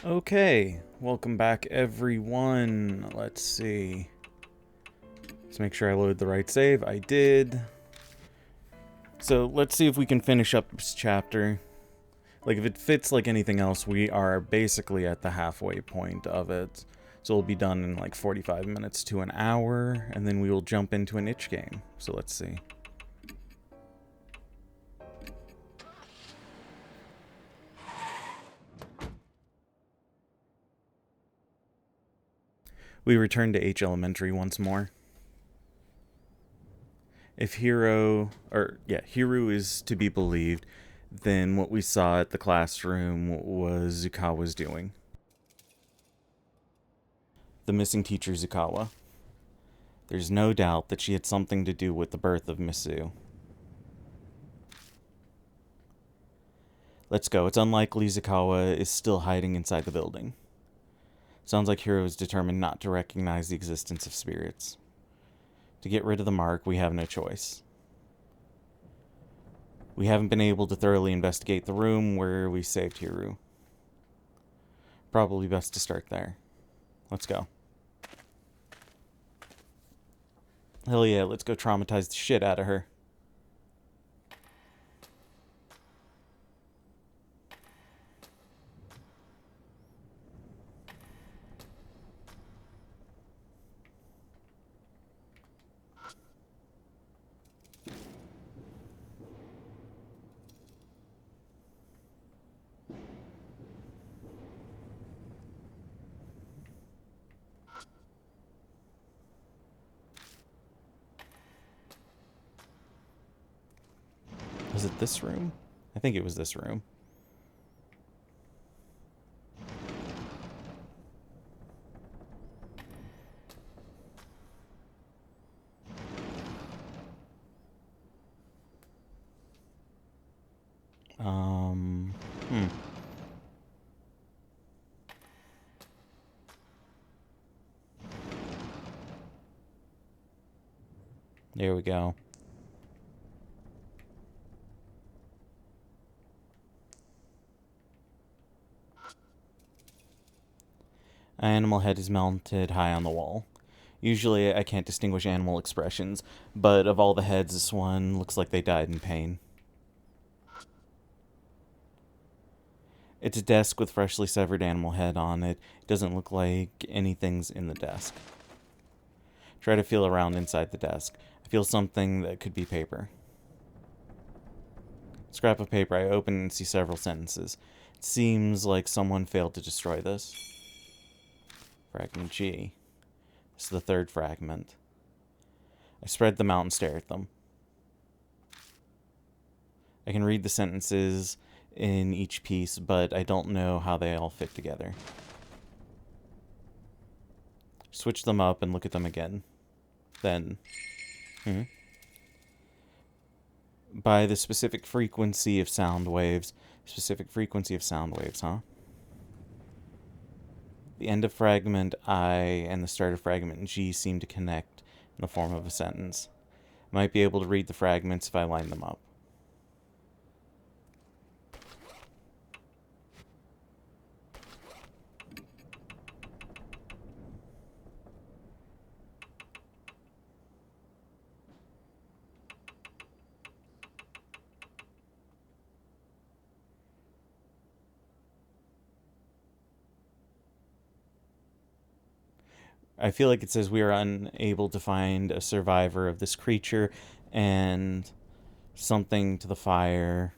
Okay, welcome back everyone. Let's see. Let's make sure I load the right save. I did. So let's see if we can finish up this chapter. Like, if it fits like anything else, we are basically at the halfway point of it. So it'll be done in like 45 minutes to an hour, and then we will jump into an itch game. So let's see. We return to H Elementary once more. If Hiru is to be believed, then what we saw at the classroom was Zukawa's doing. The missing teacher Zukawa. There's no doubt that she had something to do with the birth of Misu. Let's go. It's unlikely Zukawa is still hiding inside the building. Sounds like Hiro is determined not to recognize the existence of spirits. To get rid of the mark, we have no choice. We haven't been able to thoroughly investigate the room where we saved Hiru. Probably best to start there. Let's go. Hell yeah, let's go traumatize the shit out of her. Was it this room? I think it was this room. Hmm. There we go. An animal head is mounted high on the wall. Usually I can't distinguish animal expressions, but of all the heads, this one looks like they died in pain. It's a desk with freshly severed animal head on it. It doesn't look like anything's in the desk. Try to feel around inside the desk. I feel something that could be paper. Scrap of paper, I open and see several sentences. It seems like someone failed to destroy this. Fragment G. This is the third fragment. I spread them out and stare at them. I can read the sentences in each piece, but I don't know how they all fit together. Switch them up and look at them again. Then, by the specific frequency of sound waves. Specific frequency of sound waves, huh? The end of fragment I and the start of fragment G seem to connect in the form of a sentence. I might be able to read the fragments if I line them up. I feel like it says we are unable to find a survivor of this creature and something to the fire.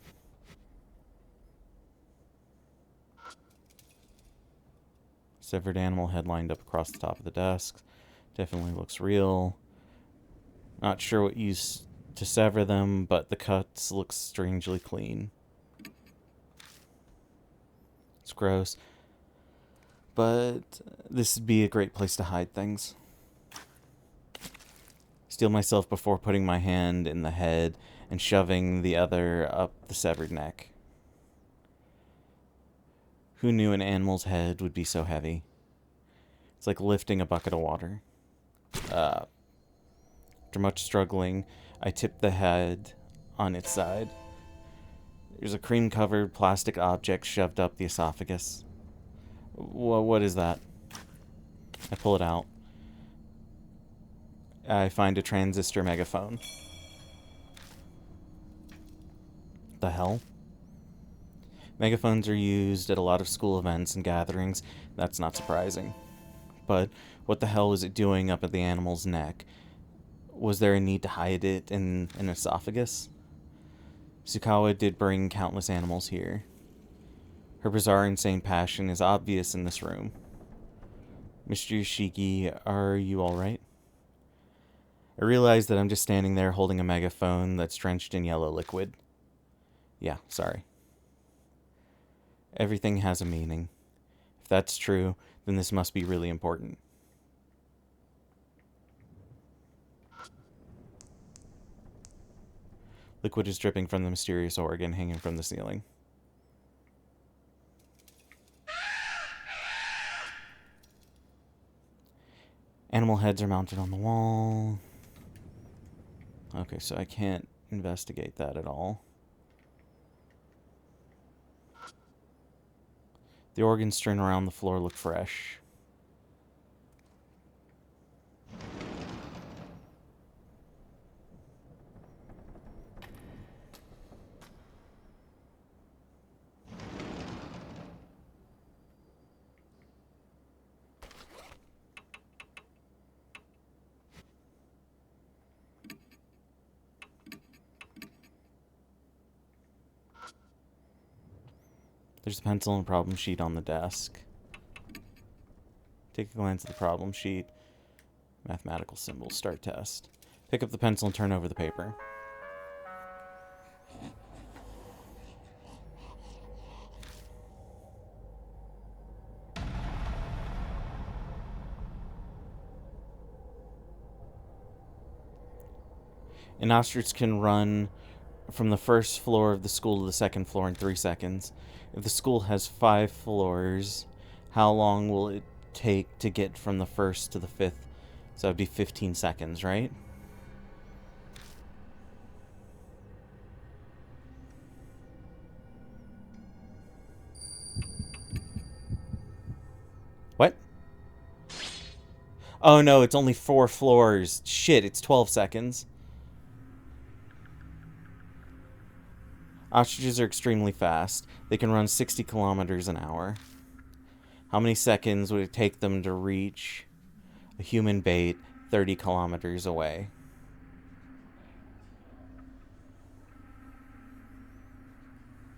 Severed animal head lined up across the top of the desk. Definitely looks real. Not sure what used to sever them, but the cuts look strangely clean. It's gross. But this would be a great place to hide things. Steel myself before putting my hand in the head and shoving the other up the severed neck. Who knew an animal's head would be so heavy? It's like lifting a bucket of water. After much struggling, I tipped the head on its side. There's a cream-covered plastic object shoved up the esophagus. What is that? I pull it out. I find a transistor megaphone. The hell? Megaphones are used at a lot of school events and gatherings. That's not surprising. But what the hell was it doing up at the animal's neck? Was there a need to hide it in an esophagus? Tsukawa did bring countless animals here. Her bizarre, insane passion is obvious in this room. Mr. Yoshiki, are you alright? I realize that I'm just standing there holding a megaphone that's drenched in yellow liquid. Yeah, sorry. Everything has a meaning. If that's true, then this must be really important. Liquid is dripping from the mysterious organ hanging from the ceiling. Animal heads are mounted on the wall. Okay, so I can't investigate that at all. The organs strewn around the floor look fresh. There's a pencil and problem sheet on the desk. Take a glance at the problem sheet. Mathematical symbols. Start test. Pick up the pencil and turn over the paper. An ostrich can run from the first floor of the school to the second floor in 3 seconds. If the school has 5 floors, how long will it take to get from the first to the 5th? So that would be 15 seconds, right? What? Oh no, it's only 4 floors. Shit, it's 12 seconds. Ostriches are extremely fast. They can run 60 kilometers an hour. How many seconds would it take them to reach a human bait 30 kilometers away?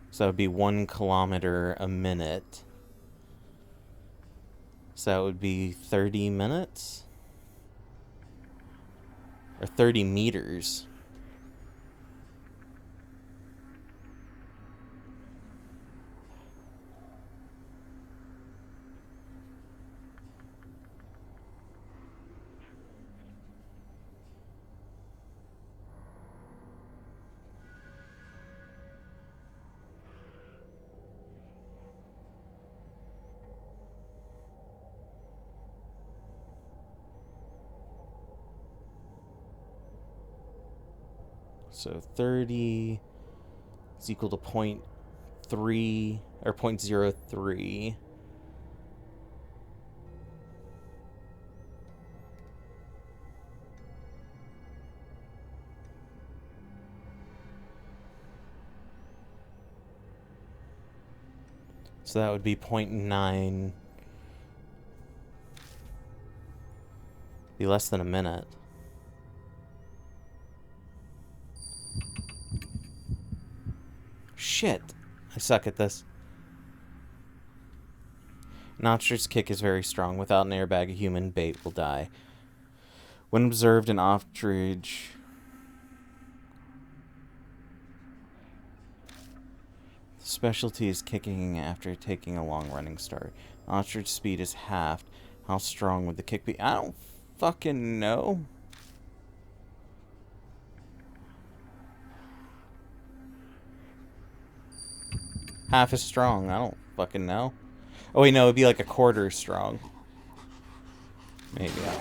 So that would be 1 kilometer a minute. So that would be 30 minutes? Or 30 meters. So 30 is equal to 0.3 or 0.03. So that would be 0.9. Be less than a minute. Shit. I suck at this. An ostrich's kick is very strong. Without an airbag, a human bait will die. When observed, an ostrich... specialty is kicking after taking a long running start. Ostrich speed is halved. How strong would the kick be? I don't fucking know. Half as strong. I don't fucking know. Oh wait, no, it'd be like a quarter strong. Maybe. I don't know.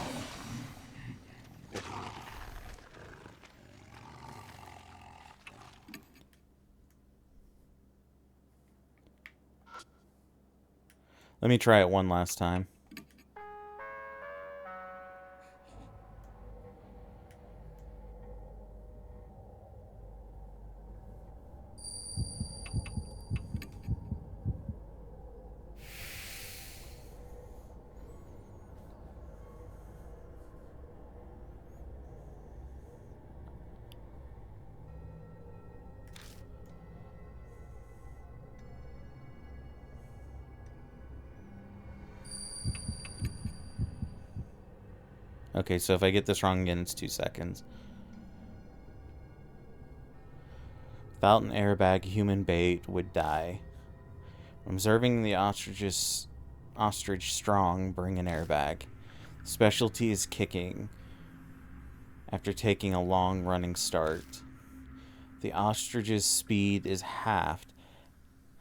Let me try it one last time. Okay, so if I get this wrong again, it's 2 seconds. Without an airbag, human bait would die. Observing the ostrich strong, bring an airbag. Specialty is kicking. After taking a long running start. The ostrich's speed is halved.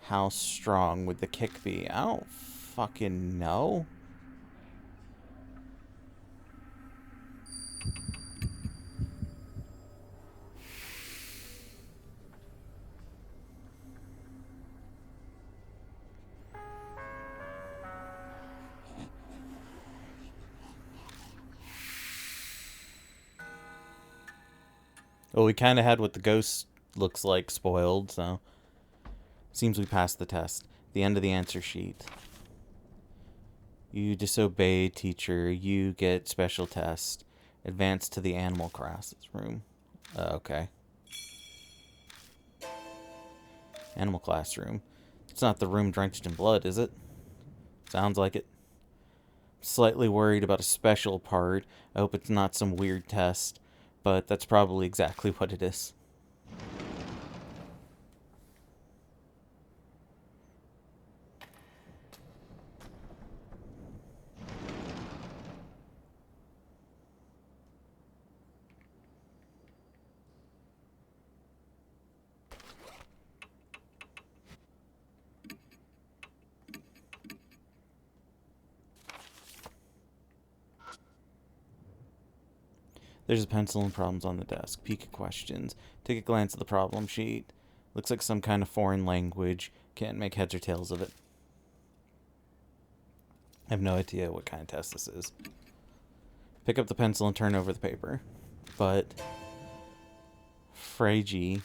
How strong would the kick be? I don't fucking know. Well, we kind of had what the ghost looks like spoiled, so... Seems we passed the test. The end of the answer sheet. You disobey, teacher. You get special test. Advance to the animal classroom. Okay. Animal classroom. It's not the room drenched in blood, is it? Sounds like it. Slightly worried about a special part. I hope it's not some weird test. But that's probably exactly what it is. There's a pencil and problems on the desk. Peek at questions. Take a glance at the problem sheet. Looks like some kind of foreign language. Can't make heads or tails of it. I have no idea what kind of test this is. Pick up the pencil and turn over the paper. But... Fragi.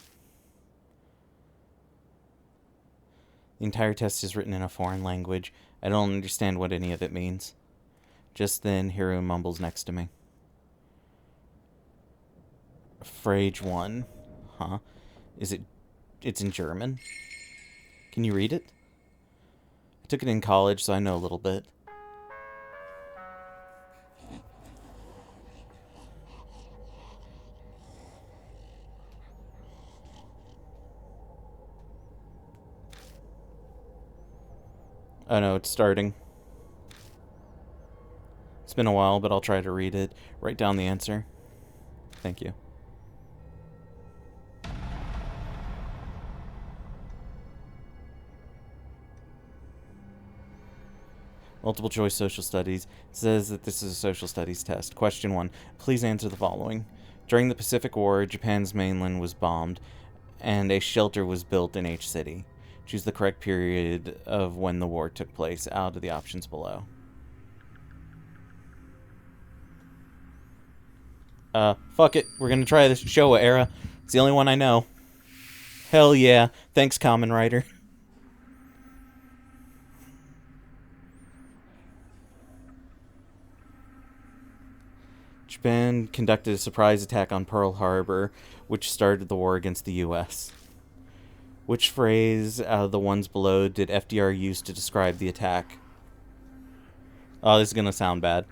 The entire test is written in a foreign language. I don't understand what any of it means. Just then, Hiro mumbles next to me. Frage 1. Huh? Is it... It's in German? Can you read it? I took it in college, so I know a little bit. Oh no, it's starting. It's been a while, but I'll try to read it. Write down the answer. Thank you. Multiple choice social studies. It says that this is a social studies test. Question 1. Please answer the following. During the Pacific War, Japan's mainland was bombed, and a shelter was built in H city. Choose the correct period of when the war took place out of the options below. Fuck it. We're gonna try this Showa era. It's the only one I know. Hell yeah. Thanks, Kamen Rider. Japan conducted a surprise attack on Pearl Harbor, which started the war against the U.S. Which phrase out of the ones below did FDR use to describe the attack? Oh, this is gonna sound bad.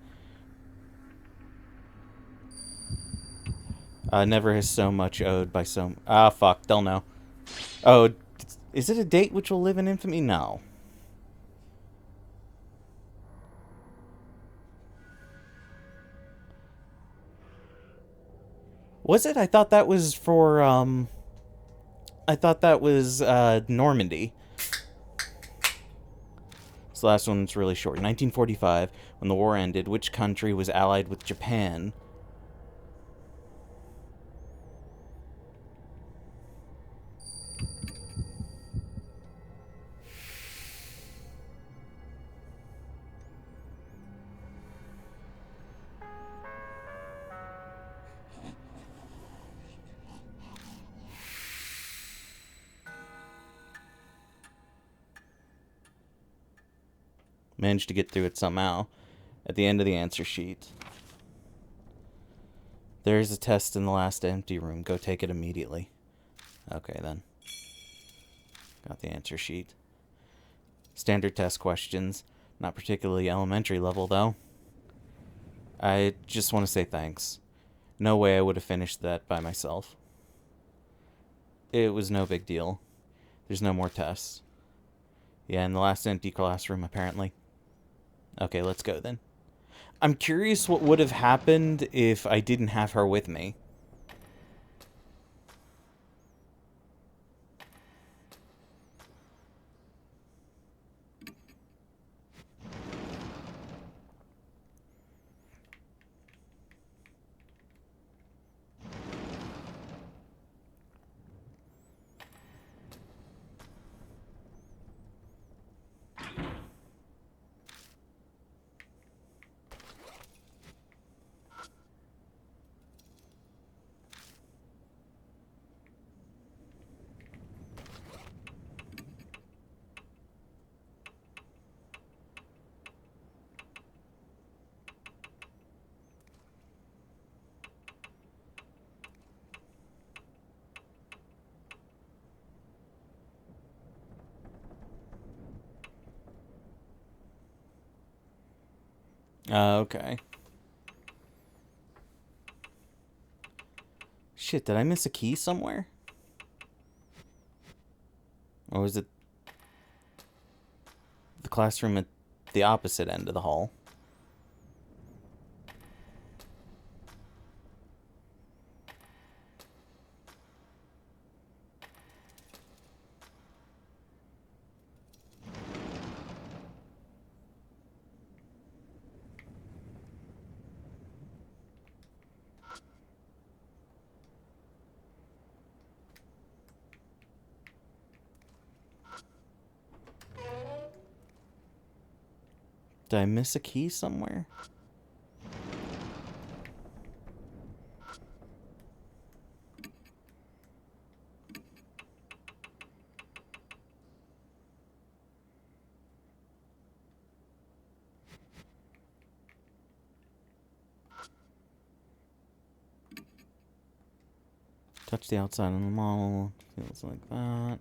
Never has so much owed by so... Ah, fuck. They'll know. Oh, is it a date which will live in infamy? No. Was it? I thought that was for, I thought that was, Normandy. This last one's really short. In 1945, when the war ended, which country was allied with Japan? Managed to get through it somehow. At the end of the answer sheet. There is a test in the last empty room. Go take it immediately. Okay, then. Got the answer sheet. Standard test questions. Not particularly elementary level, though. I just want to say thanks. No way I would have finished that by myself. It was no big deal. There's no more tests. Yeah, in the last empty classroom, apparently. Okay, let's go then. I'm curious what would have happened if I didn't have her with me. Okay. Shit, did I miss a key somewhere? Or was it the classroom at the opposite end of the hall? Did I miss a key somewhere? Touch the outside of the model. Feels like that.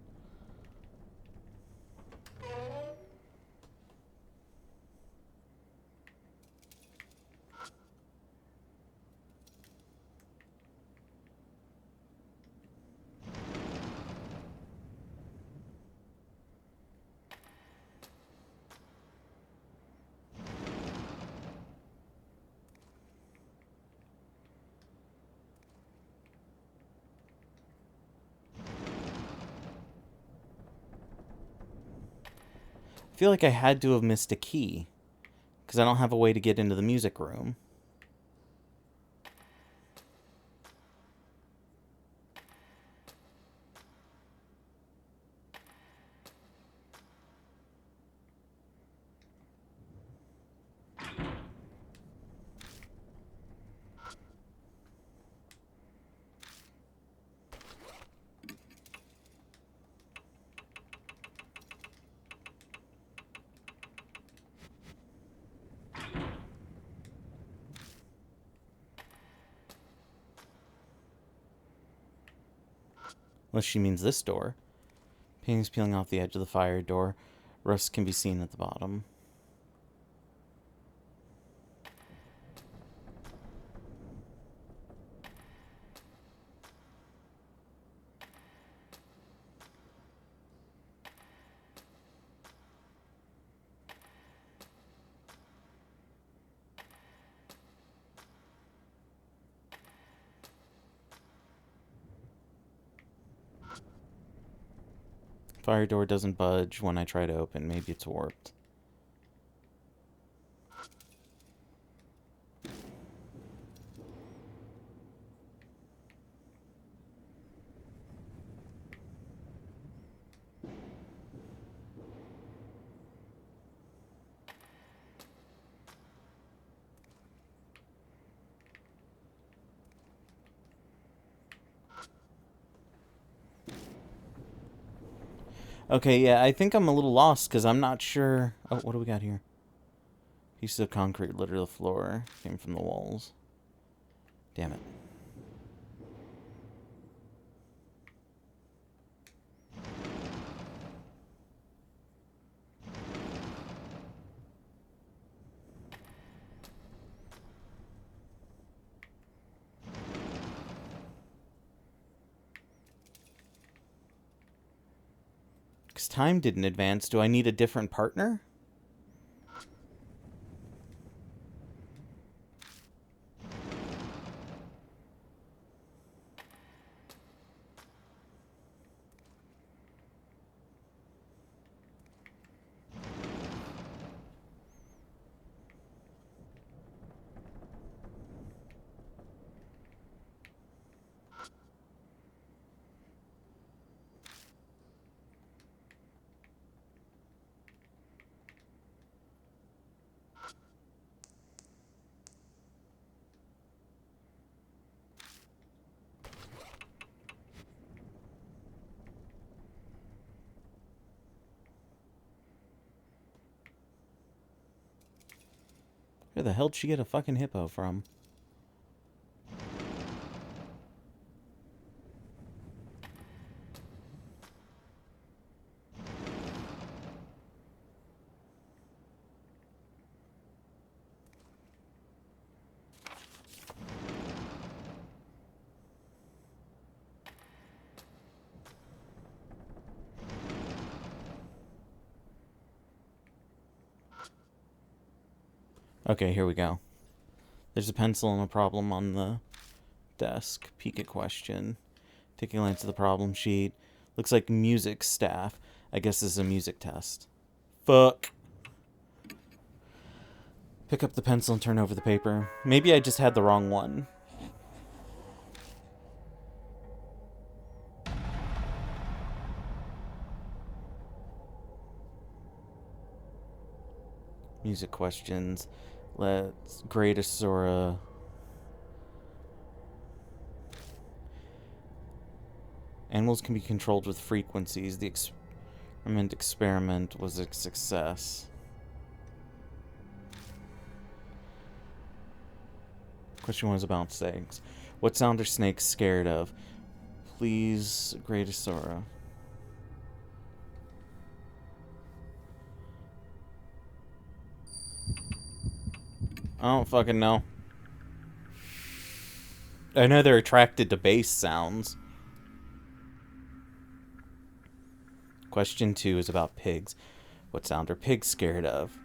I feel like I had to have missed a key, because I don't have a way to get into the music room. Unless she means this door. Paintings peeling off the edge of the fire door. Rust can be seen at the bottom. Fire door doesn't budge when I try to open. Maybe it's warped. Okay, yeah, I think I'm a little lost because I'm not sure. Oh, what do we got here? Piece of concrete littered the floor. Came from the walls. Damn it. Because time didn't advance. Do I need a different partner? Where the hell did she get a fucking hippo from? Okay, here we go. There's a pencil and a problem on the desk. Peek at question. Taking a glance at the problem sheet. Looks like music staff. I guess this is a music test. Fuck. Pick up the pencil and turn over the paper. Maybe I just had the wrong one. Music questions. Let's grade a Sora. Animals can be controlled with frequencies. The experiment was a success. Question 1 is about snakes. What sound are snakes scared of? Please grade a Sora. I don't fucking know. I know they're attracted to bass sounds. Question 2 is about pigs. What sound are pigs scared of?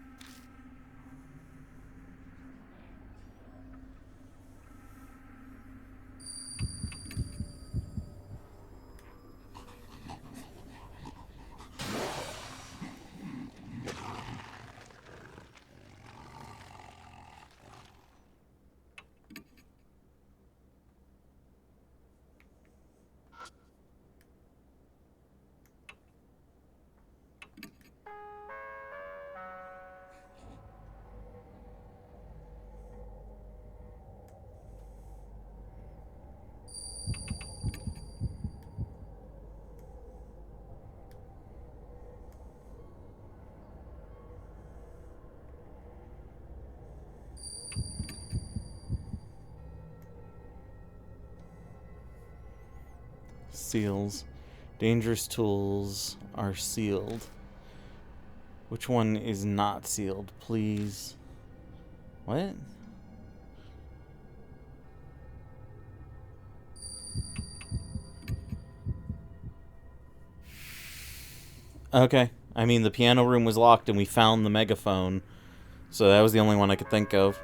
Seals. Dangerous tools are sealed. Which one is not sealed, please? What? Okay. I mean, the piano room was locked and we found the megaphone. So that was the only one I could think of.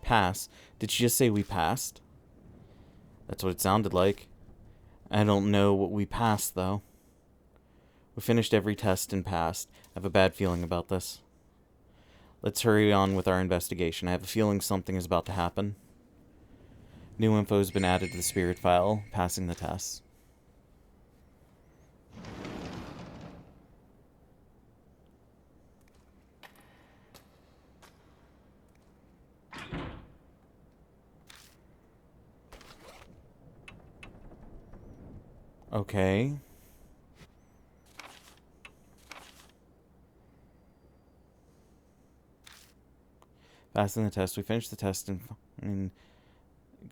Pass. Did she just say we passed? That's what it sounded like. I don't know what we passed, though. We finished every test and passed. I have a bad feeling about this. Let's hurry on with our investigation. I have a feeling something is about to happen. New info has been added to the spirit file. Passing the test. Okay. Passing the test. We finished the test in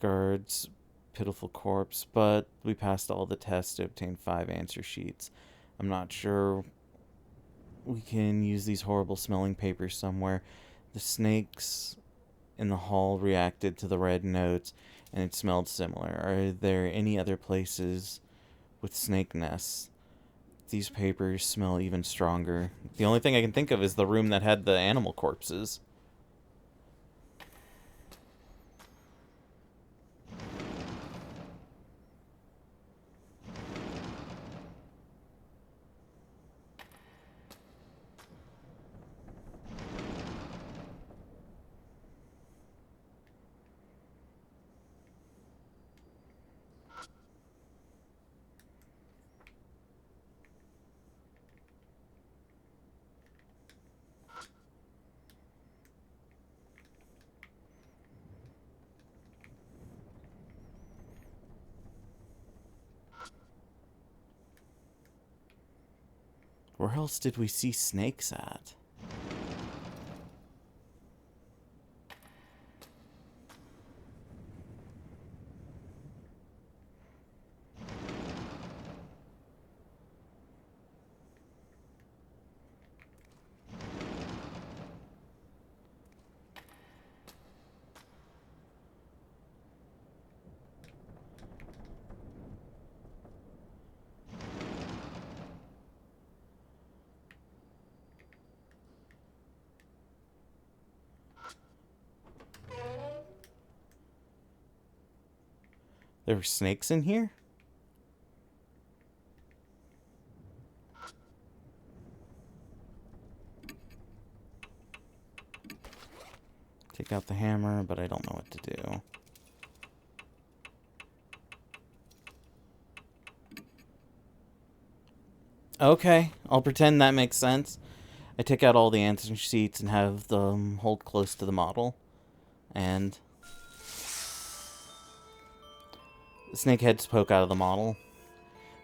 guard's pitiful corpse, but we passed all the tests to obtain 5 answer sheets. I'm not sure we can use these horrible smelling papers somewhere. The snakes in the hall reacted to the red notes, and it smelled similar. Are there any other places with snake nests? These papers smell even stronger. The only thing I can think of is the room that had the animal corpses. Where else did we see snakes at? There were snakes in here? Take out the hammer, but I don't know what to do. Okay, I'll pretend that makes sense. I take out all the answer sheets and have them hold close to the model. And the snake heads poke out of the model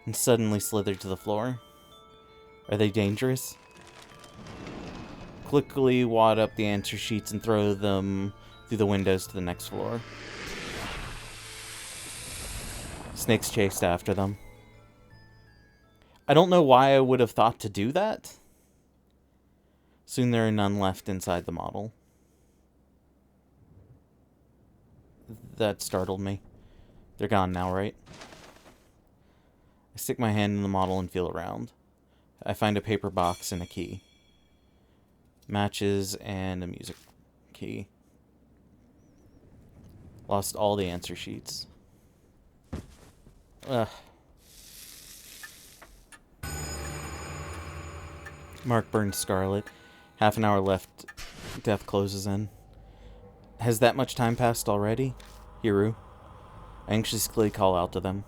and suddenly slither to the floor. Are they dangerous? Quickly wad up the answer sheets and throw them through the windows to the next floor. Snakes chased after them. I don't know why I would have thought to do that. Soon there are none left inside the model. That startled me. They're gone now, right? I stick my hand in the model and feel around. I find a paper box and a key. Matches and a music key. Lost all the answer sheets. Ugh. Mark burns scarlet. Half an hour left. Death closes in. Has that much time passed already? Hiru. I anxiously call out to them.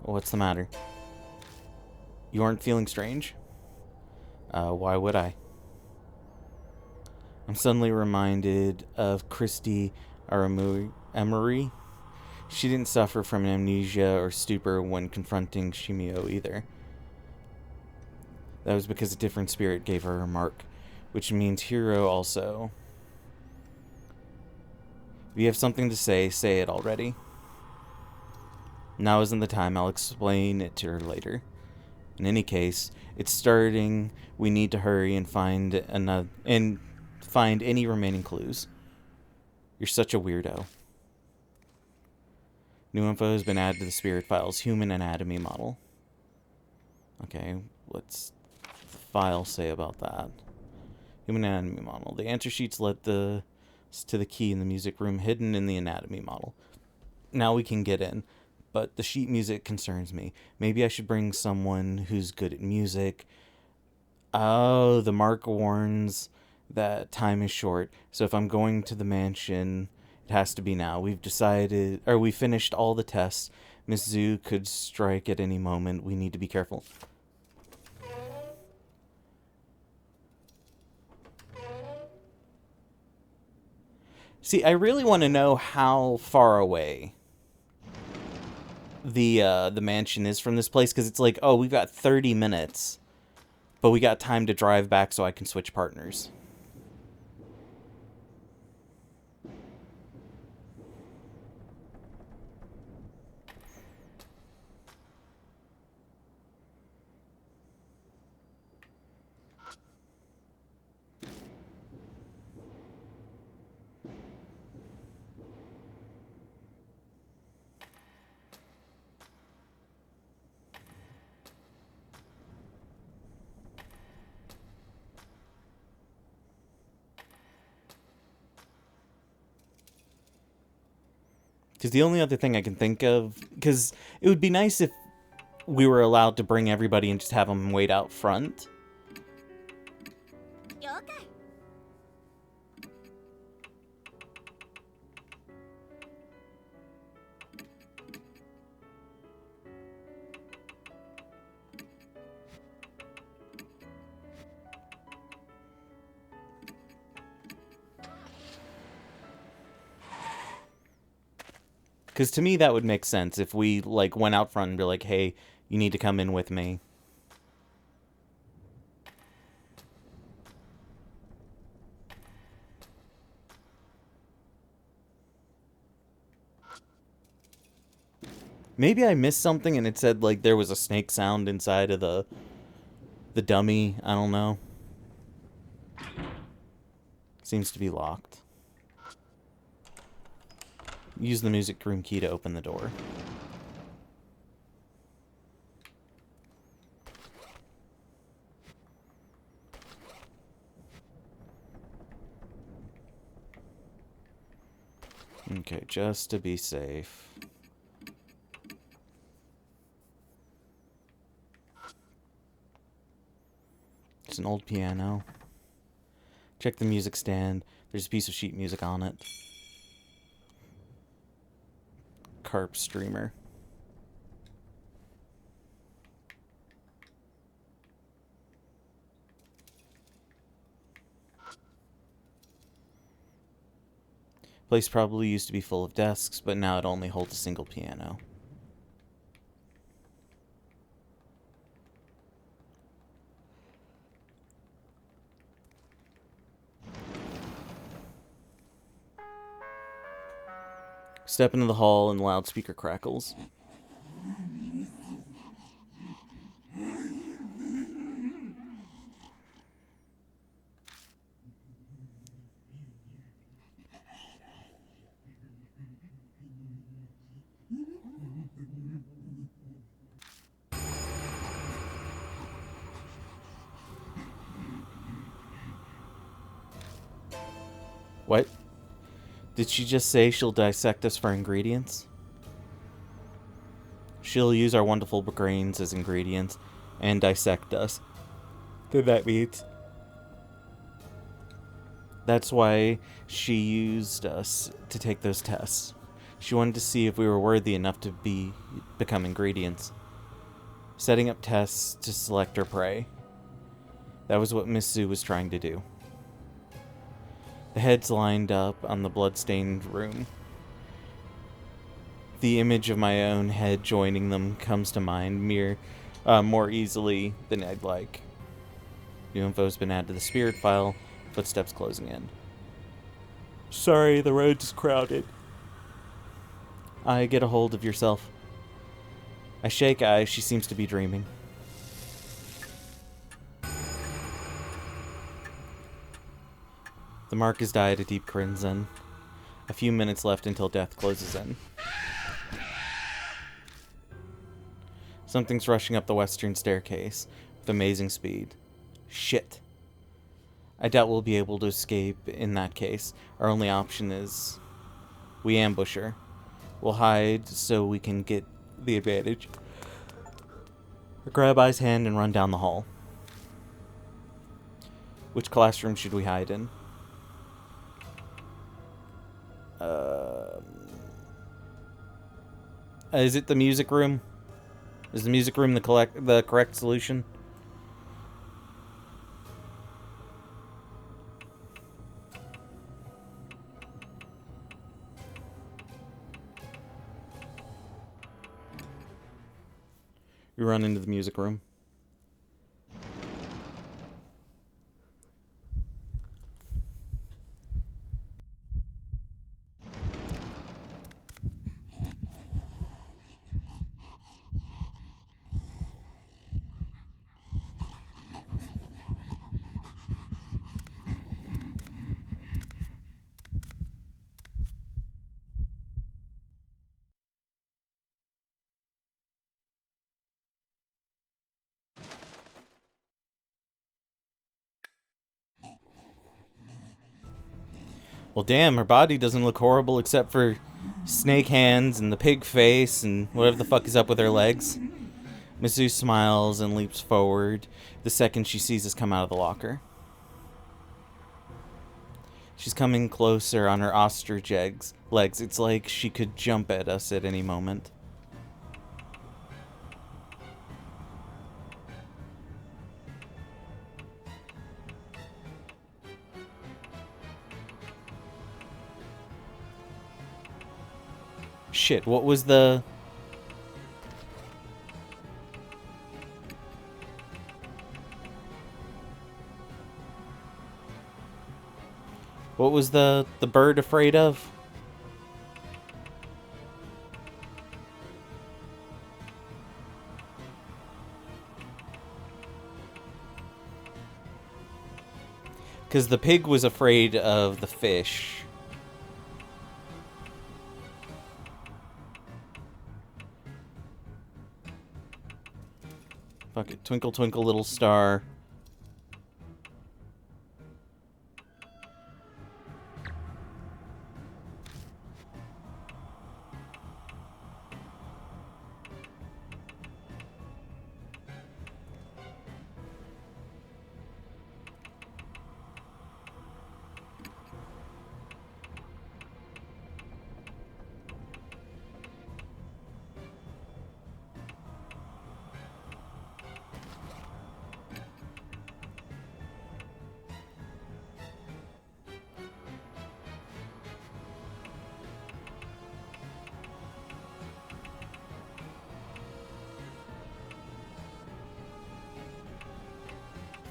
What's the matter? You aren't feeling strange? Why would I? I'm suddenly reminded of Christy Emery. She didn't suffer from amnesia or stupor when confronting Shimio either. That was because a different spirit gave her a mark, which means Hiro also. If you have something to say it already. Now isn't the time, I'll explain it to her later. In any case, it's starting. We need to hurry and find any remaining clues. You're such a weirdo. New info has been added to the Spirit Files human anatomy model. Okay, what's the file say about that? Human anatomy model. The answer sheets led to the key in the music room hidden in the anatomy model. Now we can get in. But the sheet music concerns me. Maybe I should bring someone who's good at music. Oh, the mark warns that time is short. So if I'm going to the mansion, it has to be now. We finished all the tests. Miss Zhu could strike at any moment. We need to be careful. See, I really want to know how far away the mansion is from this place, because it's like, oh, we've got 30 minutes, but we got time to drive back so I can switch partners. Because the only other thing I can think of, because it would be nice if we were allowed to bring everybody and just have them wait out front. Because to me, that would make sense if we, like, went out front and be like, hey, you need to come in with me. Maybe I missed something and it said, like, there was a snake sound inside of the dummy. I don't know. Seems to be locked. Use the music room key to open the door. Okay, just to be safe. It's an old piano. Check the music stand. There's a piece of sheet music on it. Carp streamer. Place probably used to be full of desks, but now it only holds a single piano. Step into the hall and loudspeaker crackles. What? Did she just say she'll dissect us for ingredients? She'll use our wonderful brains as ingredients and dissect us. Then that means... That's why she used us to take those tests. She wanted to see if we were worthy enough to become ingredients. Setting up tests to select her prey. That was what Miss Sue was trying to do. The heads lined up on the blood-stained room. The image of my own head joining them comes to mind more easily than I'd like. New info's been added to the spirit file. Footsteps closing in. Sorry, the road's crowded. I get a hold of yourself. I shake Ai. She seems to be dreaming. The mark has dyed a deep crimson. A few minutes left until death closes in. Something's rushing up the western staircase with amazing speed. Shit. I doubt we'll be able to escape in that case. Our only option is... we ambush her. We'll hide so we can get the advantage. Grab Ai's hand and run down the hall. Which classroom should we hide in? Is it the music room? Is the music room the correct solution? We run into the music room. Well, damn, her body doesn't look horrible except for snake hands and the pig face and whatever the fuck is up with her legs. Mizu smiles and leaps forward the second she sees us come out of the locker. She's coming closer on her ostrich legs. It's like she could jump at us at any moment. Shit, what was the... What was the bird afraid of? Because the pig was afraid of the fish. Fuck it. Twinkle, twinkle, little star.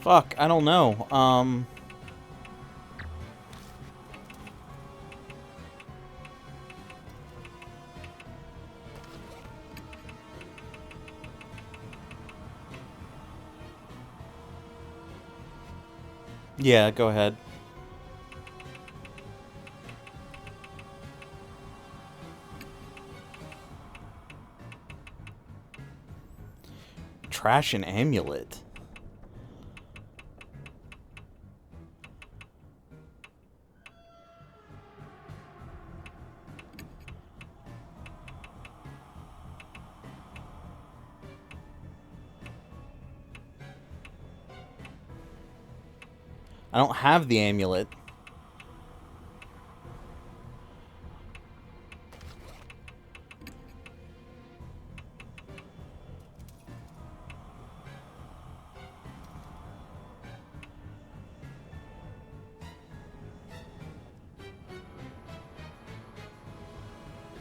Fuck, I don't know. Yeah, go ahead. Trash an amulet. I don't have the amulet.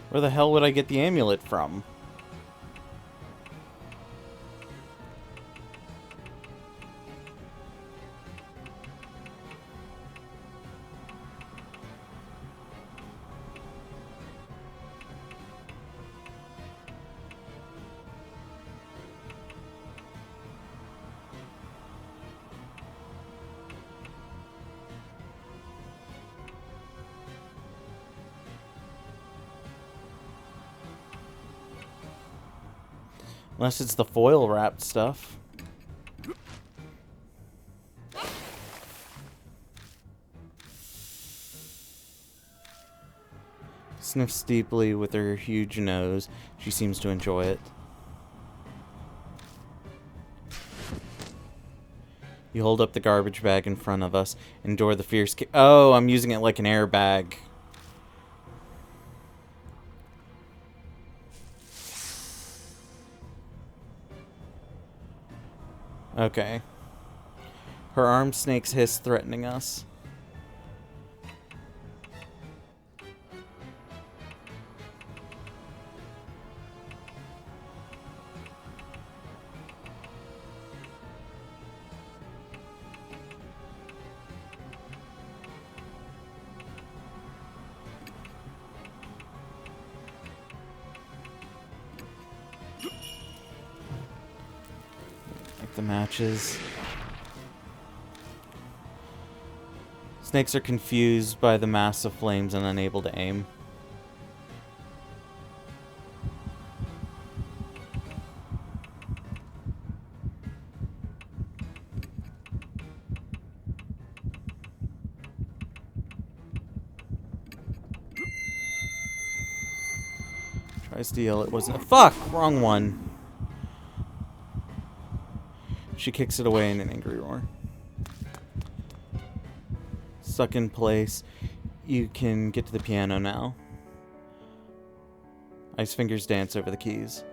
Where the hell would I get the amulet from? Unless it's the foil wrapped stuff. Sniffs deeply with her huge nose. She seems to enjoy it. You hold up the garbage bag in front of us. Endure the fierce oh, I'm using it like an airbag. Okay. Her armed snakes hiss, threatening us. out the matches. Snakes are confused by the mass of flames and unable to aim. Tries to yell, it wasn't. Fuck! Wrong one. She kicks it away in an angry roar. Stuck in place. You can get to the piano now. Ice fingers dance over the keys.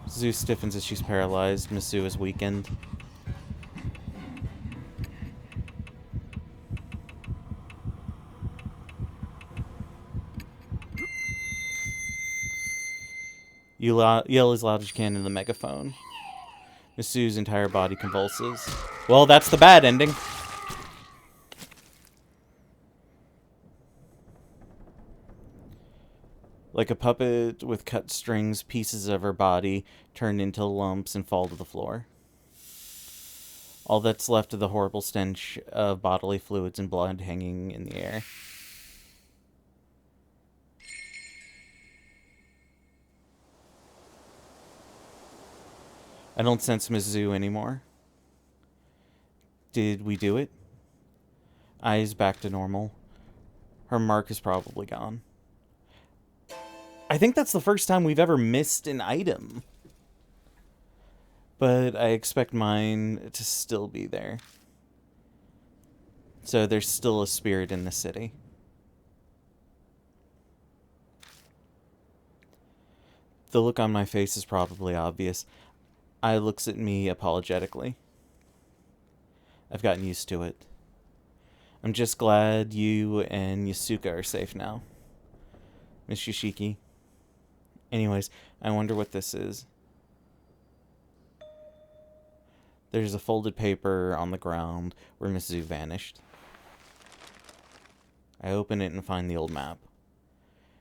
Mizu stiffens as she's paralyzed. Mizu is weakened. You yell as loud as you can in the megaphone. Misu's entire body convulses. Well, that's the bad ending. Like a puppet with cut strings, pieces of her body turn into lumps and fall to the floor. All that's left of the horrible stench of bodily fluids and blood hanging in the air. I don't sense Mizu anymore. Did we do it? Eyes back to normal. Her mark is probably gone. I think that's the first time we've ever missed an item. But I expect mine to still be there. So there's still a spirit in the city. The look on my face is probably obvious. Ai looks at me apologetically. I've gotten used to it. I'm just glad you and Yasuka are safe now. Miss Yoshiki. Anyways, I wonder what this is. There's a folded paper on the ground where Mizu vanished. I open it and find the old map.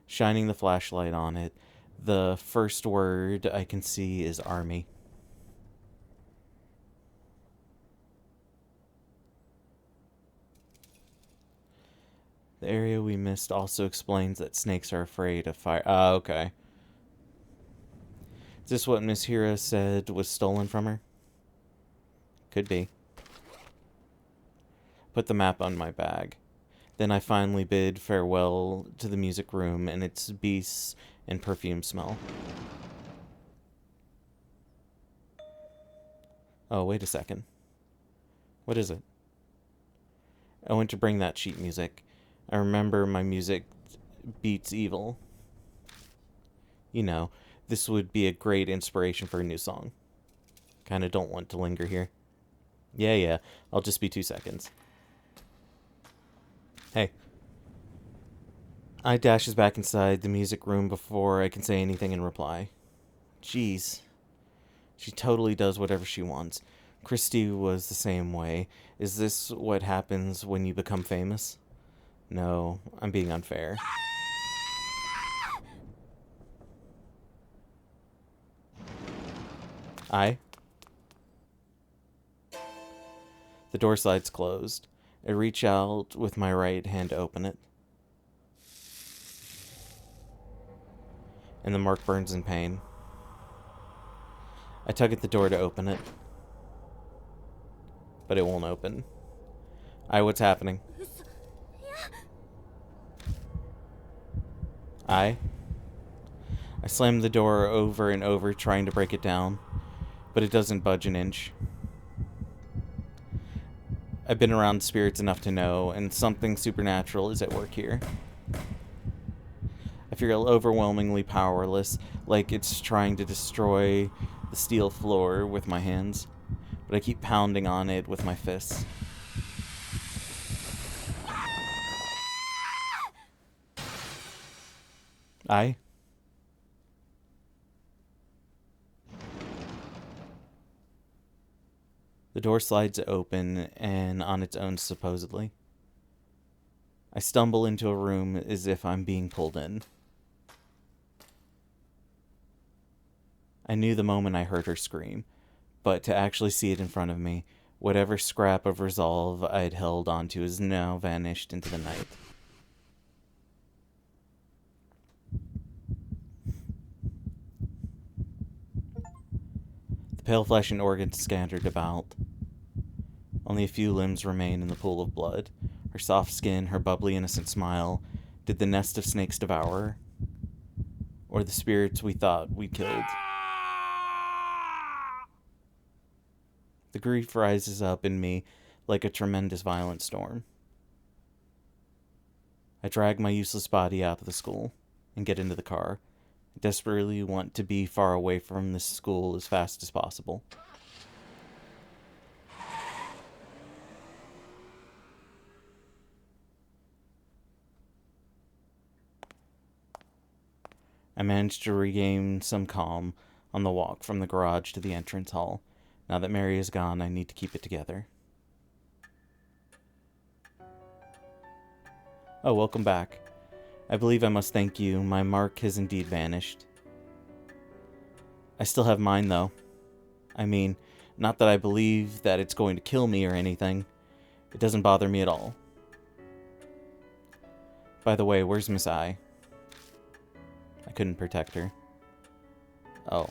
Shining the flashlight on it, the first word I can see is army. The area we missed also explains that snakes are afraid of fire. Ah, okay. Is this what Miss Hira said was stolen from her? Could be. Put the map on my bag. Then I finally bid farewell to the music room and its beasts and perfume smell. Oh, wait a second. What is it? I went to bring that sheet music. I remember my music beats evil. You know, this would be a great inspiration for a new song. Kinda don't want to linger here. Yeah, I'll just be 2 seconds. Hey. I dashes back inside the music room before I can say anything in reply. Jeez. She totally does whatever she wants. Christy was the same way. Is this what happens when you become famous? No, I'm being unfair. The door slides closed. I reach out with my right hand to open it. And the mark burns in pain. I tug at the door to open it. But it won't open. What's happening? I slam the door over and over, trying to break it down, but it doesn't budge an inch. I've been around spirits enough to know, and something supernatural is at work here. I feel overwhelmingly powerless, like it's trying to destroy the steel floor with my hands, but I keep pounding on it with my fists. The door slides open, and on its own, supposedly. I stumble into a room as if I'm being pulled in. I knew the moment I heard her scream, but to actually see it in front of me, whatever scrap of resolve I had held onto has now vanished into the night. The pale flesh and organs scattered about. Only a few limbs remain in the pool of blood. Her soft skin, her bubbly, innocent smile. Did the nest of snakes devour her? Or the spirits we thought we'd killed? The grief rises up in me like a tremendous violent storm. I drag my useless body out of the school and get into the car. I desperately want to be far away from this school as fast as possible. I managed to regain some calm on the walk from the garage to the entrance hall. Now that Mary is gone, I need to keep it together. Oh, welcome back. I believe I must thank you. My mark has indeed vanished. I still have mine, though. I mean, not that I believe that it's going to kill me or anything. It doesn't bother me at all. By the way, where's Miss I? I couldn't protect her. Oh.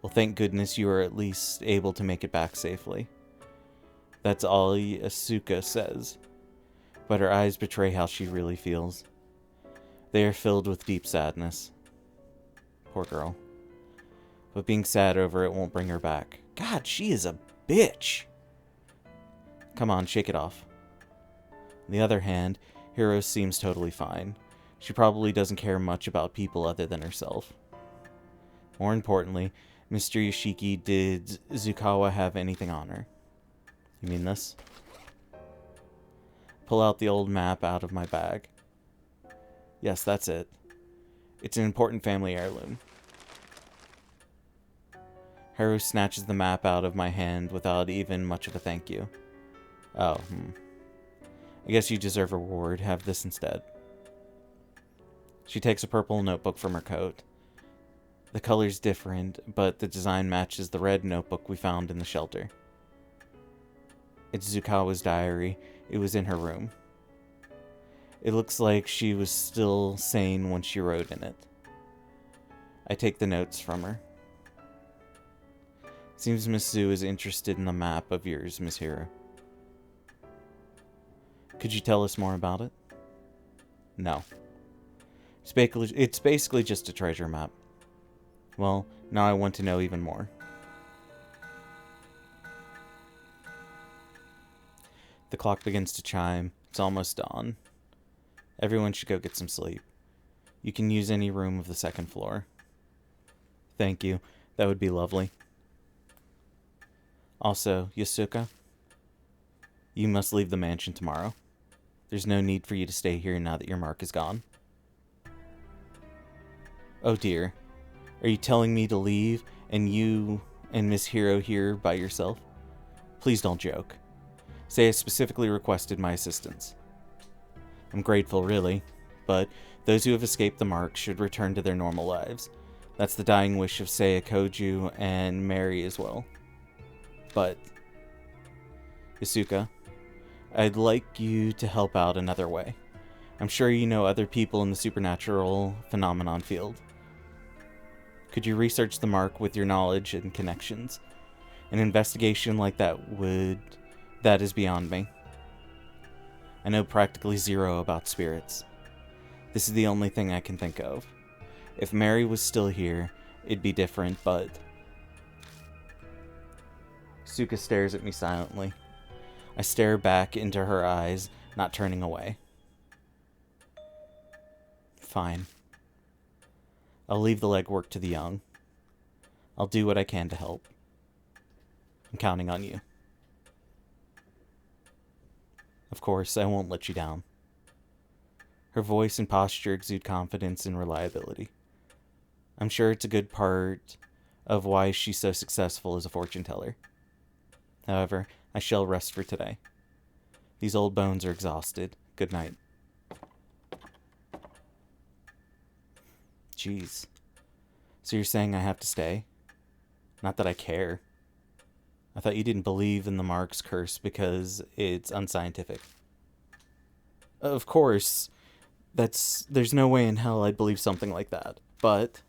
Well, thank goodness you were at least able to make it back safely. That's all Asuka says. But her eyes betray how she really feels. They are filled with deep sadness. Poor girl. But being sad over it won't bring her back. God, she is a bitch! Come on, shake it off. On the other hand, Hiro seems totally fine. She probably doesn't care much about people other than herself. More importantly, Mr. Yoshiki, did Zukawa have anything on her? You mean this? Pull out the old map out of my bag. Yes, that's it. It's an important family heirloom. Haru snatches the map out of my hand without even much of a thank you. Oh, I guess you deserve a reward. Have this instead. She takes a purple notebook from her coat. The color's different, but the design matches the red notebook we found in the shelter. It's Zukawa's diary. It was in her room. It looks like she was still sane when she wrote in it. I take the notes from her. Seems Miss Zu is interested in the map of yours, Miss Hiro. Could you tell us more about it? No. It's basically just a treasure map. Well, now I want to know even more. The clock begins to chime. It's almost dawn. Everyone should go get some sleep. You can use any room of the second floor. Thank you. That would be lovely. Also, Yasuka, you must leave the mansion tomorrow. There's no need for you to stay here now that your mark is gone. Oh dear. Are you telling me to leave and you and Miss Hiro here by yourself? Please don't joke. Say I specifically requested my assistance. I'm grateful, really, but those who have escaped the mark should return to their normal lives. That's the dying wish of Seiya Koju and Mary as well. But, Yasuka, I'd like you to help out another way. I'm sure you know other people in the supernatural phenomenon field. Could you research the mark with your knowledge and connections? An investigation like that is beyond me. I know practically zero about spirits. This is the only thing I can think of. If Mary was still here, it'd be different, but... Suka stares at me silently. I stare back into her eyes, not turning away. Fine. I'll leave the legwork to the young. I'll do what I can to help. I'm counting on you. Of course, I won't let you down. Her voice and posture exude confidence and reliability. I'm sure it's a good part of why she's so successful as a fortune teller. However, I shall rest for today. These old bones are exhausted. Good night. Jeez. So you're saying I have to stay? Not that I care. I thought you didn't believe in the Mark's curse because it's unscientific. Of course, there's no way in hell I'd believe something like that. But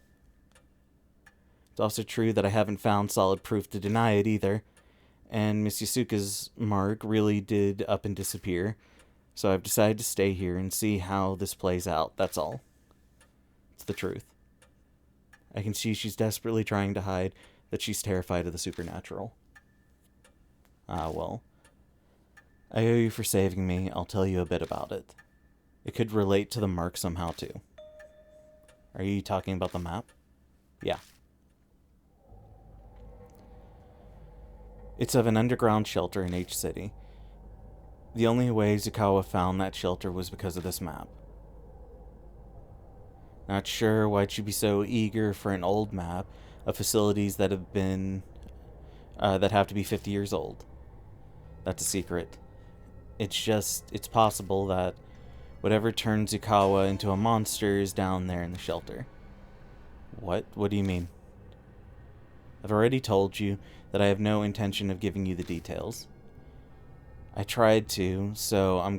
it's also true that I haven't found solid proof to deny it either. And Miss Yasuka's mark really did up and disappear. So I've decided to stay here and see how this plays out, that's all. It's the truth. I can see she's desperately trying to hide that she's terrified of the supernatural. Ah, well. I owe you for saving me. I'll tell you a bit about it. It could relate to the mark somehow, too. Are you talking about the map? Yeah. It's of an underground shelter in H City. The only way Zukawa found that shelter was because of this map. Not sure why'd she be so eager for an old map of facilities that have been that have to be 50 years old. That's a secret. It's possible that whatever turned Zukawa into a monster is down there in the shelter. What? What do you mean? I've already told you that I have no intention of giving you the details. I tried to, so I'm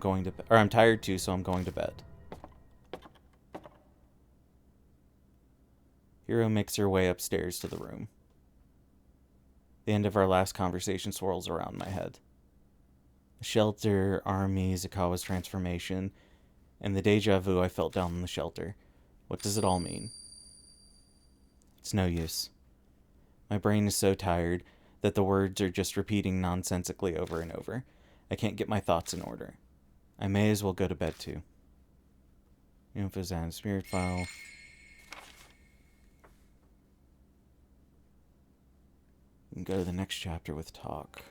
tired to, so I'm going to bed. Hiro makes her way upstairs to the room. The end of our last conversation swirls around my head. The shelter, army, Zukawa's transformation, and the deja vu I felt down in the shelter. What does it all mean? It's no use. My brain is so tired that the words are just repeating nonsensically over and over. I can't get my thoughts in order. I may as well go to bed too. Info's and spirit file. We can go to the next chapter with talk.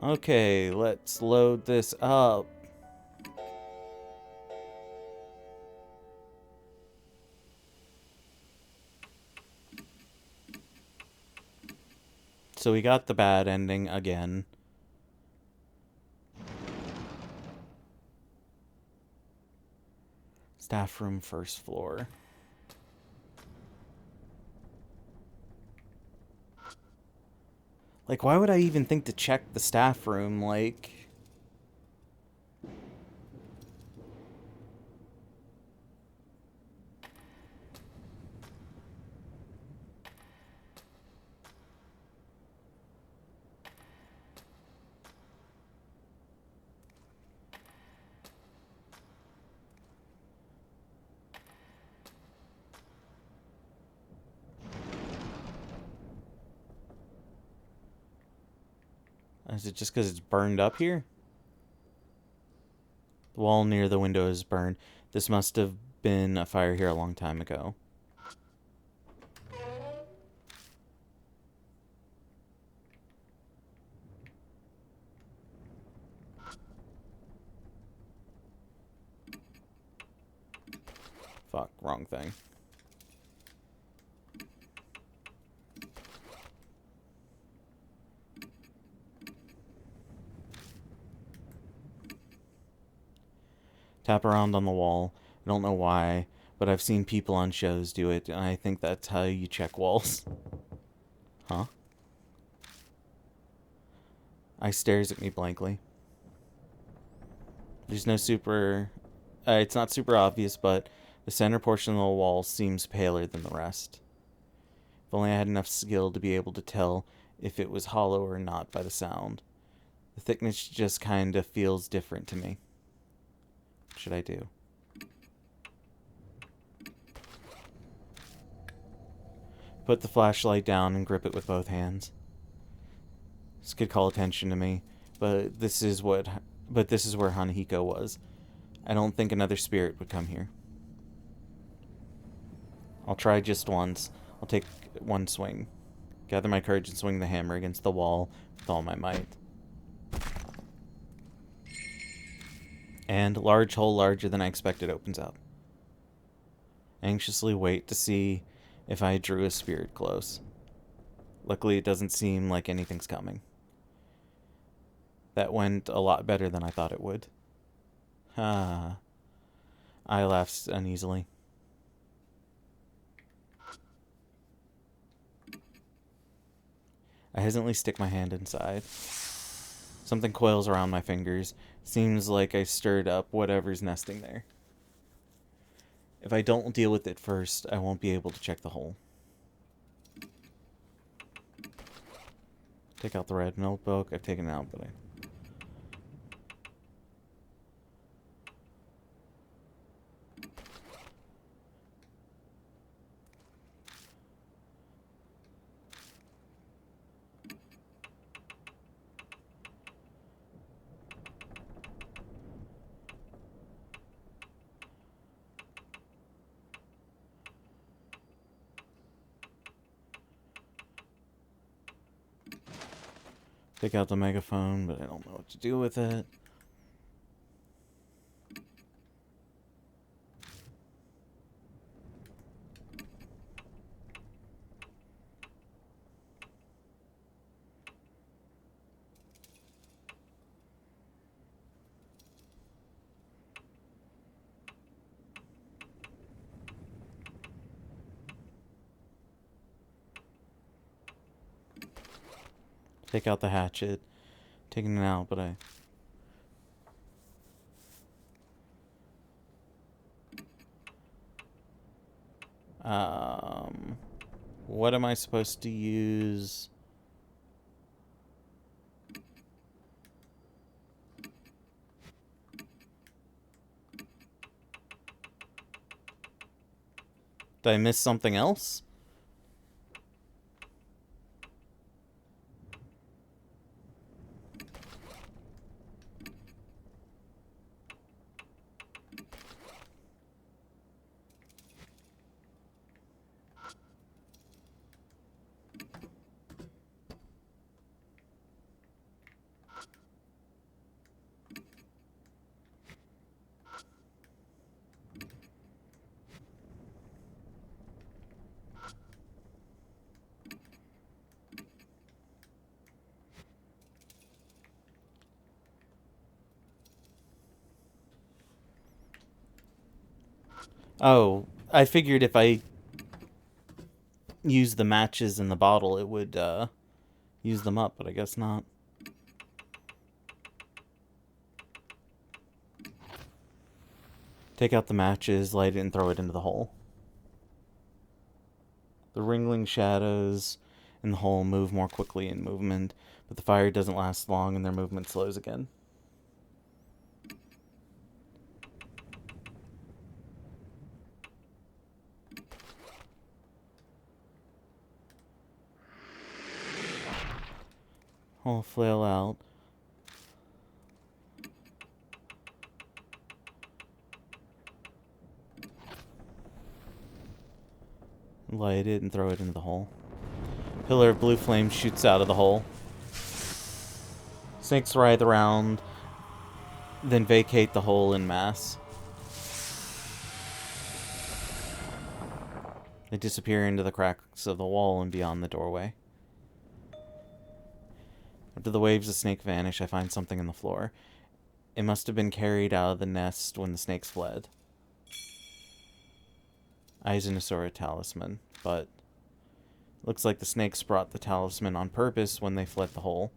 Okay, let's load this up. So we got the bad ending again. Staff room, first floor. Like, why would I even think to check the staff room? Like... Is it just because it's burned up here? The wall near the window is burned. This must have been a fire here a long time ago. Fuck, wrong thing. Tap around on the wall. I don't know why, but I've seen people on shows do it, and I think that's how you check walls. Huh? I stares at me blankly. There's no super... it's not super obvious, but the center portion of the wall seems paler than the rest. If only I had enough skill to be able to tell if it was hollow or not by the sound. The thickness just kind of feels different to me. What should I do? Put the flashlight down and grip it with both hands. This could call attention to me, but this is where Hanahiko was. I don't think another spirit would come here. I'll try just once. I'll take one swing. Gather my courage and swing the hammer against the wall with all my might. And large hole larger than I expected opens up. Anxiously wait to see if I drew a spirit close. Luckily, it doesn't seem like anything's coming. That went a lot better than I thought it would. Ah. I laughed uneasily. I hesitantly stick my hand inside. Something coils around my fingers. Seems like I stirred up whatever's nesting there. If I don't deal with it first, I won't be able to check the hole. Take out the red notebook. I've taken it out, but I... Take out the megaphone, but I don't know what to do with it. Take out the hatchet. Taking it out, but I... What am I supposed to use? Did I miss something else? Oh, I figured if I use the matches in the bottle, it would use them up, but I guess not. Take out the matches, light it, and throw it into the hole. The ringling shadows in the hole move more quickly in movement, but the fire doesn't last long and their movement slows again. I'll flail out. Light it and throw it into the hole. Pillar of blue flame shoots out of the hole. Snakes writhe around, then vacate the hole in mass. They disappear into the cracks of the wall and beyond the doorway. After the waves of snake vanish, I find something on the floor. It must have been carried out of the nest when the snakes fled. Izanosaurus talisman, but looks like the snakes brought the talisman on purpose when they fled the hole.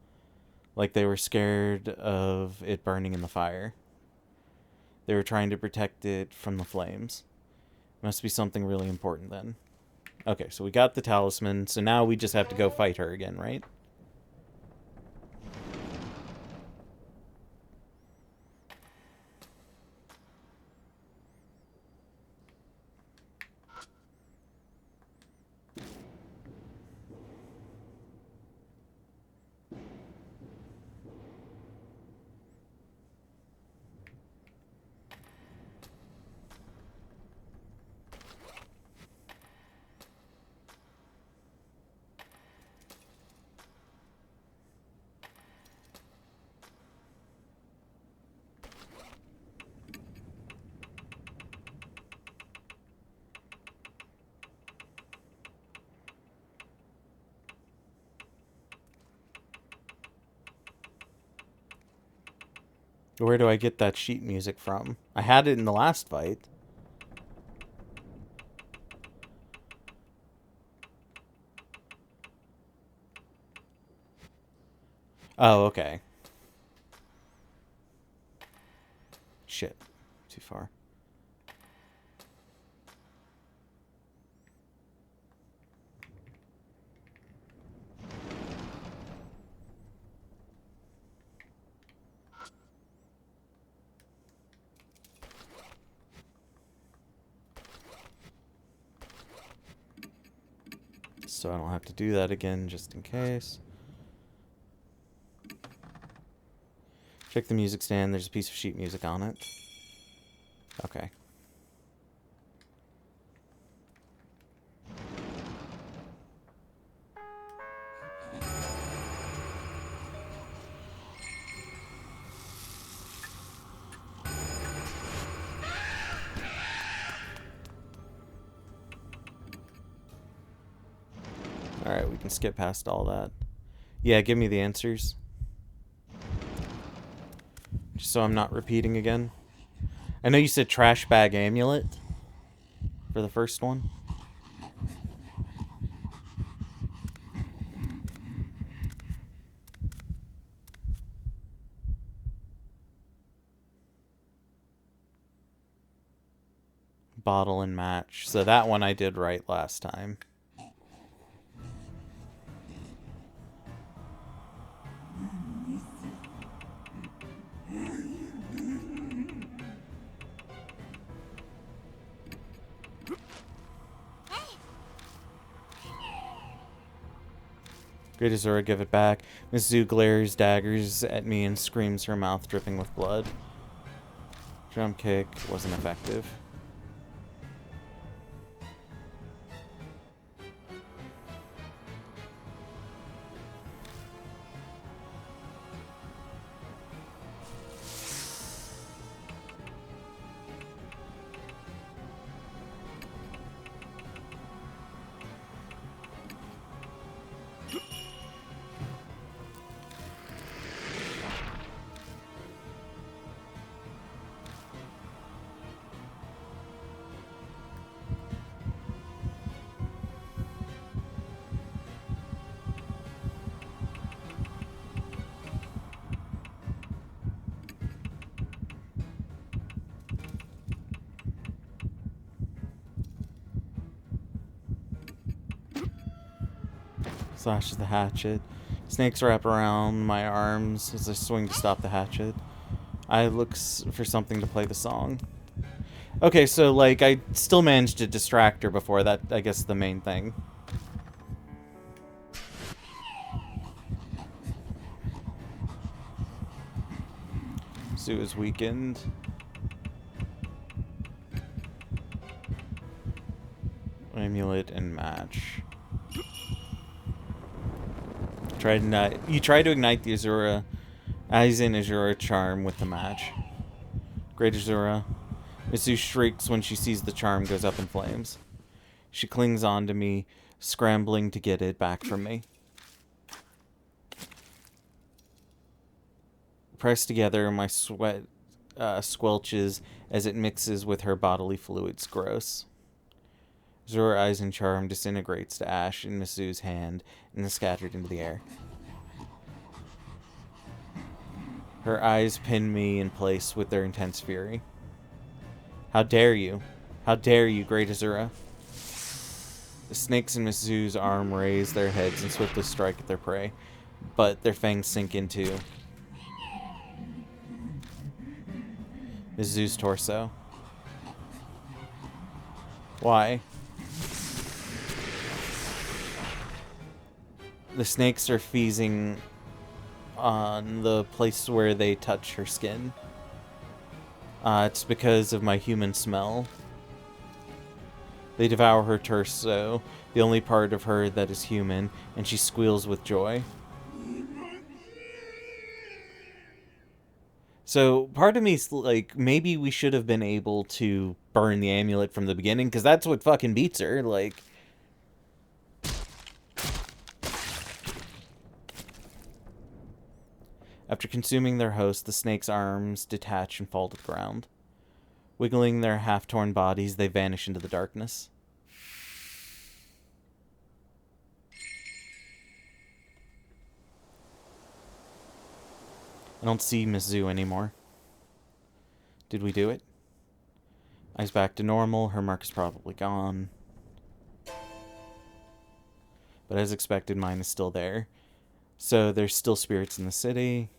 Like they were scared of it burning in the fire. They were trying to protect it from the flames. Must be something really important then. Okay, so we got the talisman, so now we just have to go fight her again, right? Where do I get that sheet music from? I had it in the last fight. Oh, okay. Shit. Too far. So I don't have to do that again, just in case. Check the music stand. There's a piece of sheet music on it. Okay. Alright, we can skip past all that. Yeah, give me the answers. Just so I'm not repeating again. I know you said trash bag amulet for the first one. Bottle and match. So that one I did right last time. Great Azura, give it back. Miss Zhu glares daggers at me and screams, her mouth dripping with blood. Jump kick wasn't effective. Slashes the hatchet. Snakes wrap around my arms as I swing to stop the hatchet. I look for something to play the song. Okay, so, like, I still managed to distract her before. That, I guess, the main thing. Zhu is weakened. Amulet and match. You try to ignite the Azura Aizen Azura charm with the match. Great Azura. Miss Zhu shrieks when she sees the charm goes up in flames. She clings on to me, scrambling to get it back from me. Pressed together, my sweat squelches as it mixes with her bodily fluids. Gross. Azura Aizen charm disintegrates to ash in Miss Zhu's hand and is scattered into the air. Her eyes pin me in place with their intense fury. How dare you? How dare you, Great Azura? The snakes in Miss Zhu's arm raise their heads and swiftly strike at their prey, but their fangs sink into Miss Zhu's torso. Why? The snakes are feasting on the place where they touch her skin. It's because of my human smell. They devour her torso, the only part of her that is human, and she squeals with joy. So, part of me's like, maybe we should have been able to burn the amulet from the beginning, because that's what fucking beats her, like... After consuming their host, the snake's arms detach and fall to the ground. Wiggling their half-torn bodies, they vanish into the darkness. I don't see Miss Zoo anymore. Did we do it? Eyes back to normal. Her mark is probably gone. But as expected, mine is still there. So there's still spirits in the city.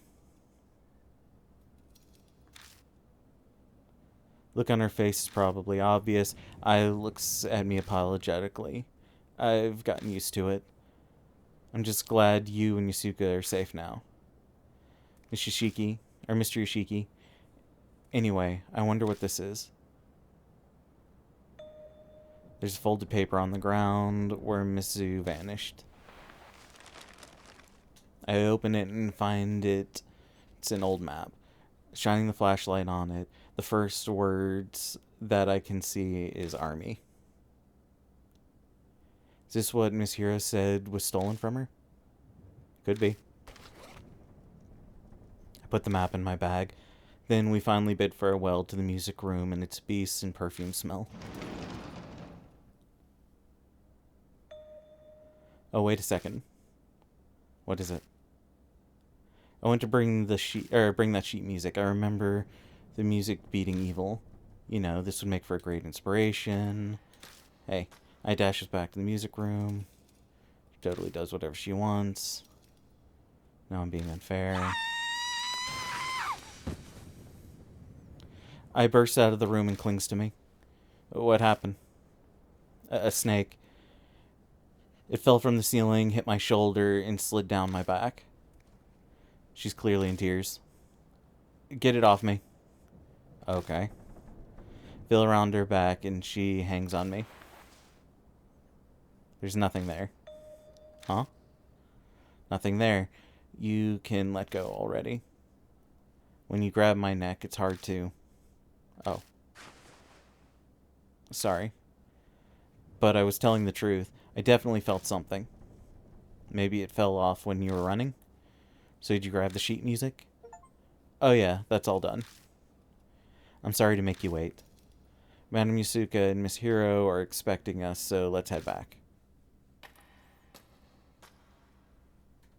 Look on her face is probably obvious. Ai looks at me apologetically. I've gotten used to it. I'm just glad you and Yasuka are safe now. Miss Yoshiki, or Mr. Yoshiki. Anyway, I wonder what this is. There's folded paper on the ground where Miss Zoo vanished. I open it and find it's an old map. Shining the flashlight on it, the first words that I can see is army. Is this what Miss Hiro said was stolen from her? Could be. I put the map in my bag. Then we finally bid farewell to the music room and its beasts and perfume smell. Oh, wait a second. What is it? I went to bring the bring that sheet music. I remember the music beating evil. You know, this would make for a great inspiration. Hey, I dashes back to the music room. She totally does whatever she wants. Now I'm being unfair. I burst out of the room and clings to me. What happened? A snake. It fell from the ceiling, hit my shoulder, and slid down my back. She's clearly in tears. Get it off me. Okay. Feel around her back, and she hangs on me. There's nothing there. Huh? Nothing there. You can let go already. When you grab my neck, it's hard to... Oh. Sorry. But I was telling the truth. I definitely felt something. Maybe it fell off when you were running? So did you grab the sheet music? Oh yeah, that's all done. I'm sorry to make you wait. Madam Yasuka and Miss Hiro are expecting us, so let's head back.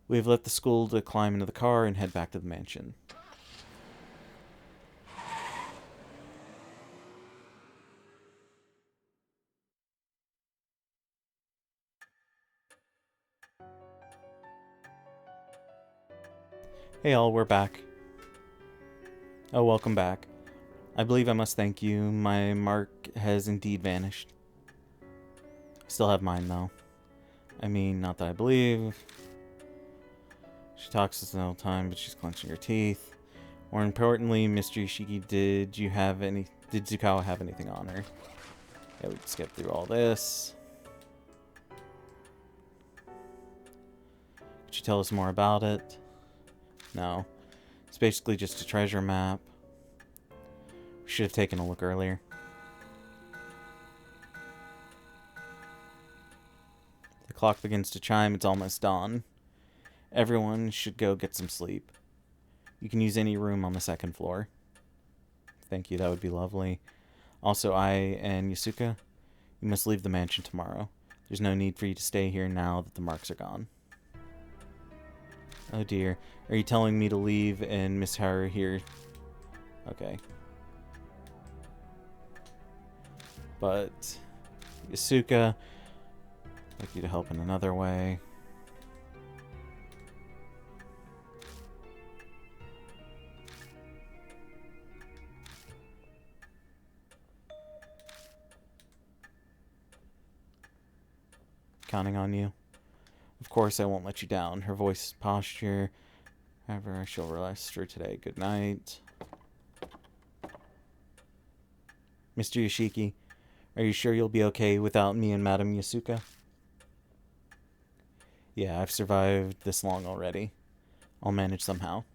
We've left the school to climb into the car and head back to the mansion. Hey all, we're back. Oh, welcome back. I believe I must thank you. My mark has indeed vanished. I still have mine, though. I mean, not that I believe. She talks this the whole time, but she's clenching her teeth. More importantly, Mr. Yoshiki, did Tsukawa have anything on her? Yeah, we can skip through all this. Could you tell us more about it? No. It's basically just a treasure map. We should have taken a look earlier. The clock begins to chime. It's almost dawn. Everyone should go get some sleep. You can use any room on the second floor. Thank you, that would be lovely. Also, I and Yasuka, you must leave the mansion tomorrow. There's no need for you to stay here now that the marks are gone. Oh dear. Are you telling me to leave and Miss Haru here? Okay. But Yasuka, I'd like you to help in another way. Counting on you. Of course, I won't let you down. Her voice, posture. However, I shall rest her today. Good night. Mr. Yoshiki, are you sure you'll be okay without me and Madam Yasuka? Yeah, I've survived this long already. I'll manage somehow.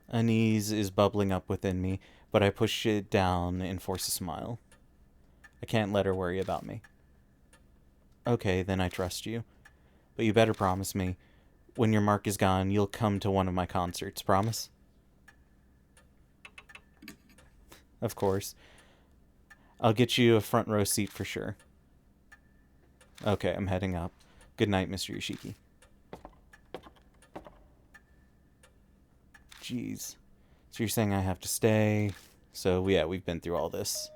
Unease is bubbling up within me, but I push it down and force a smile. I can't let her worry about me. Okay, then I trust you. But you better promise me, when your mark is gone, you'll come to one of my concerts. Promise? Of course. I'll get you a front row seat for sure. Okay, I'm heading up. Good night, Mr. Yoshiki. Jeez. So you're saying I have to stay? So, yeah, we've been through all this.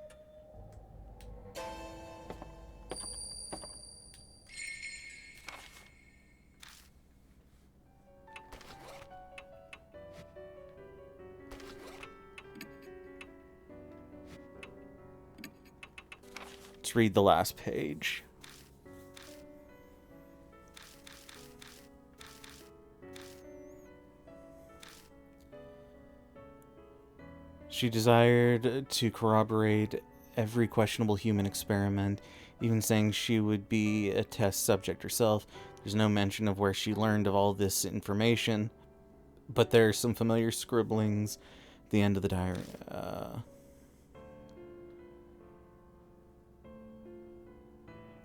Let's read the last page. She desired to corroborate every questionable human experiment, even saying she would be a test subject herself. There's no mention of where she learned of all this information, but there are some familiar scribblings at the end of the diary.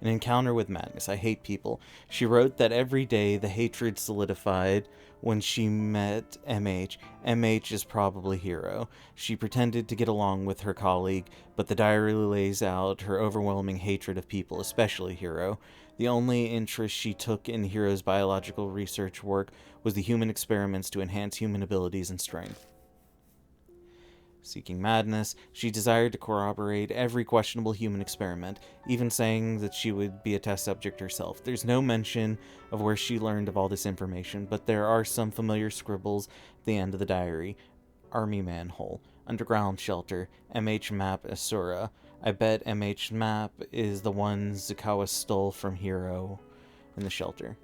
An encounter with madness. I hate people. She wrote that every day the hatred solidified when she met MH. MH is probably Hiro. She pretended to get along with her colleague, but the diary lays out her overwhelming hatred of people, especially Hiro. The only interest she took in Hiro's biological research work was the human experiments to enhance human abilities and strength. Seeking madness, she desired to corroborate every questionable human experiment, even saying that she would be a test subject herself. There's no mention of where she learned of all this information, but there are some familiar scribbles at the end of the diary. Army manhole, underground shelter, MH map Asura. I bet MH map is the one Zakawa stole from Hiro in the shelter.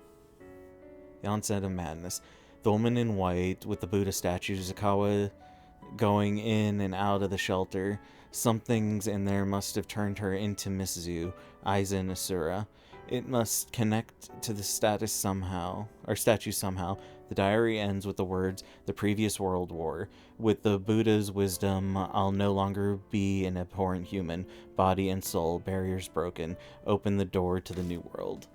The onset of madness. The woman in white with the Buddha statue, Zakawa going in and out of the shelter. Something's in there must have turned her into Mizu, Aizen Asura. It must connect to the statue somehow. The diary ends with the words, "The previous world war. With the Buddha's wisdom, I'll no longer be an abhorrent human. Body and soul, barriers broken. Open the door to the new world."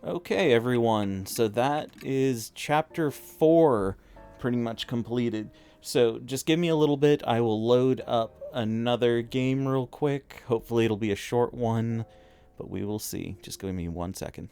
Okay, everyone, so that is chapter 4 pretty much completed. So just give me a little bit. I will load up another game real quick. Hopefully it'll be a short one, but we will see. Just give me 1 second.